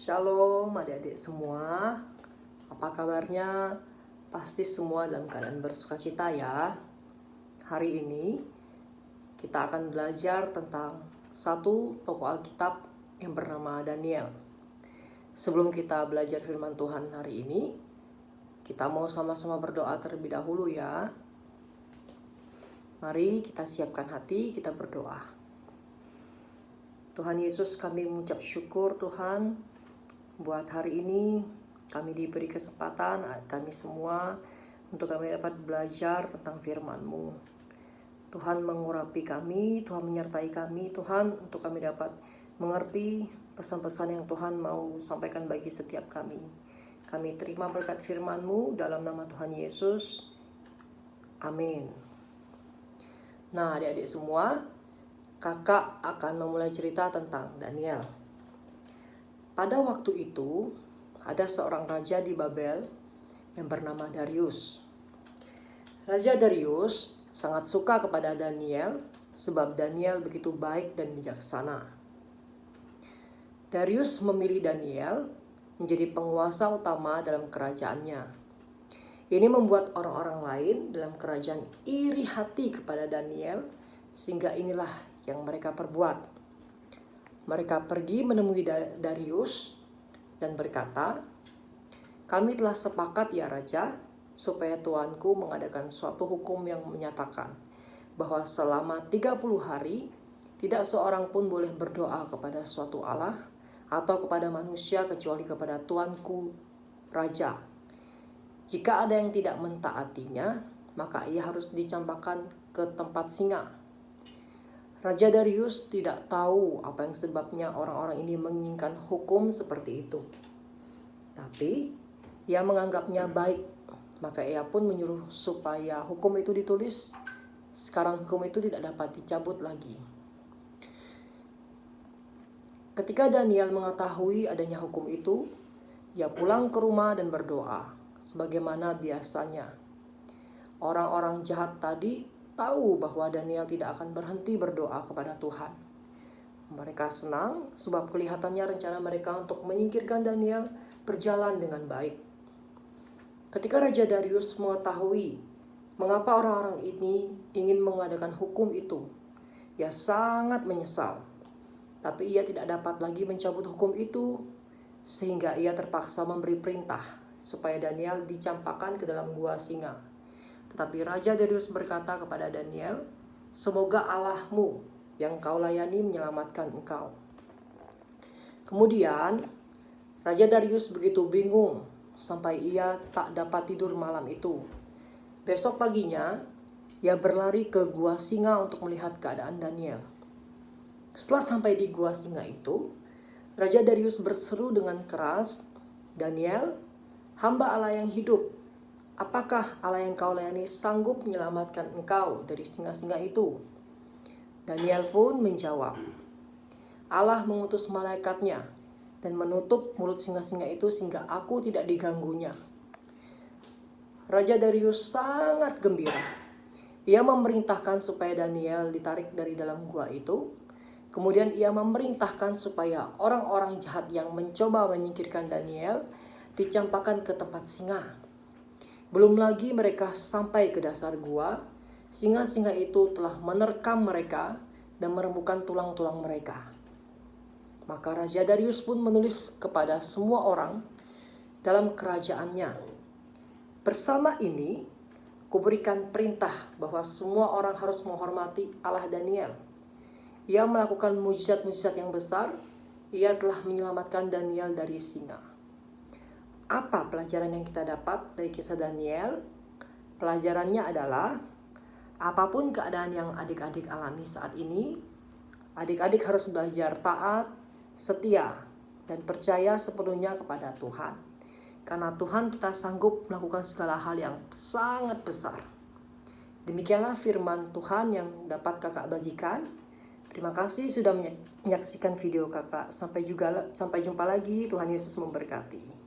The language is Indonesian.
Shalom adik-adik semua. Apa kabarnya? Pasti semua dalam keadaan bersukacita ya. Hari ini kita akan belajar tentang satu tokoh Alkitab yang bernama Daniel. Sebelum kita belajar firman Tuhan hari ini, kita mau sama-sama berdoa terlebih dahulu ya. Mari kita siapkan hati, kita berdoa. Tuhan Yesus, kami mengucap syukur Tuhan buat hari ini. Kami diberi kesempatan, kami semua, untuk kami dapat belajar tentang firman-Mu. Tuhan mengurapi kami, Tuhan menyertai kami, Tuhan, untuk kami dapat mengerti pesan-pesan yang Tuhan mau sampaikan bagi setiap kami. Kami terima berkat firman-Mu dalam nama Tuhan Yesus. Amin. Nah, adik-adik semua, kakak akan memulai cerita tentang Daniel. Pada waktu itu, ada seorang raja di Babel yang bernama Darius. Raja Darius sangat suka kepada Daniel sebab Daniel begitu baik dan bijaksana. Darius memilih Daniel menjadi penguasa utama dalam kerajaannya. Ini membuat orang-orang lain dalam kerajaan iri hati kepada Daniel, sehingga inilah yang mereka perbuat. Mereka pergi menemui Darius dan berkata, "Kami telah sepakat ya Raja, supaya tuanku mengadakan suatu hukum yang menyatakan bahwa selama 30 hari tidak seorang pun boleh berdoa kepada suatu Allah atau kepada manusia kecuali kepada tuanku Raja. Jika ada yang tidak mentaatinya, maka ia harus dicampakkan ke tempat singa." Raja Darius tidak tahu apa yang sebabnya orang-orang ini menginginkan hukum seperti itu. Tapi ia menganggapnya baik, maka ia pun menyuruh supaya hukum itu ditulis. Sekarang hukum itu tidak dapat dicabut lagi. Ketika Daniel mengetahui adanya hukum itu, ia pulang ke rumah dan berdoa, sebagaimana biasanya. Orang-orang jahat tadi tahu bahwa Daniel tidak akan berhenti berdoa kepada Tuhan. Mereka senang sebab kelihatannya rencana mereka untuk menyingkirkan Daniel berjalan dengan baik. Ketika Raja Darius mengetahui mengapa orang-orang ini ingin mengadakan hukum itu, ia sangat menyesal. Tapi ia tidak dapat lagi mencabut hukum itu, sehingga ia terpaksa memberi perintah supaya Daniel dicampakkan ke dalam gua singa. Tetapi Raja Darius berkata kepada Daniel, "Semoga Allahmu yang kau layani menyelamatkan engkau." Kemudian Raja Darius begitu bingung sampai ia tak dapat tidur malam itu. Besok paginya ia berlari ke gua singa untuk melihat keadaan Daniel. Setelah sampai di gua singa itu, Raja Darius berseru dengan keras, "Daniel, hamba Allah yang hidup, apakah Allah yang kau layani sanggup menyelamatkan engkau dari singa-singa itu?" Daniel pun menjawab, "Allah mengutus malaikatnya dan menutup mulut singa-singa itu sehingga aku tidak diganggunya." Raja Darius sangat gembira. Ia memerintahkan supaya Daniel ditarik dari dalam gua itu. Kemudian ia memerintahkan supaya orang-orang jahat yang mencoba menyingkirkan Daniel dicampakkan ke tempat singa. Belum lagi mereka sampai ke dasar gua, singa-singa itu telah menerkam mereka dan merembukan tulang-tulang mereka. Maka Raja Darius pun menulis kepada semua orang dalam kerajaannya, "Bersama ini, kuberikan perintah bahwa semua orang harus menghormati Allah Daniel. Ia melakukan mujizat-mujizat yang besar. Ia telah menyelamatkan Daniel dari singa." Apa pelajaran yang kita dapat dari kisah Daniel? Pelajarannya adalah, apapun keadaan yang adik-adik alami saat ini, adik-adik harus belajar taat, setia, dan percaya sepenuhnya kepada Tuhan. Karena Tuhan kita sanggup melakukan segala hal yang sangat besar. Demikianlah firman Tuhan yang dapat kakak bagikan. Terima kasih sudah menyaksikan video kakak. Sampai jumpa lagi. Tuhan Yesus memberkati.